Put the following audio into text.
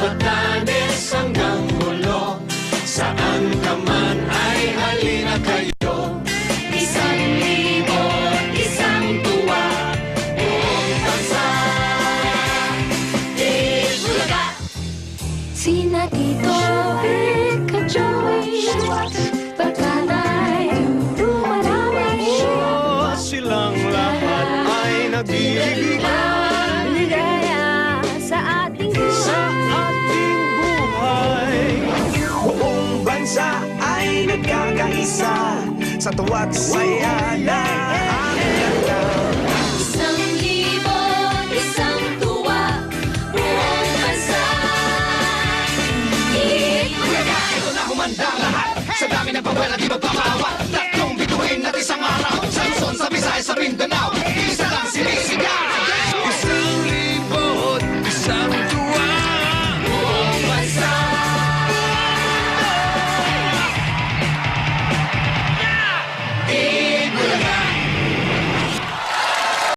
Batanes hanggang Mulo, saan ka man ay halina kayo. 1,000 tuwa, buong bansa Itbulaga. Sina Tito Vic at Joey, Pagkanay, Dumarami, Silang lahat ay nagbibigay ligaya sa ating buhay. Buong bansa ay nagkakaisa sa tuwa't saya na aking ganda. 1,000 tuwa, buong bansa Itbulaga. Ito na humanda lahat sa dami ng pawela di magpapawa. Tatlong bituin at isang araw sa Luzon, sa Visayas, sa Mindanao.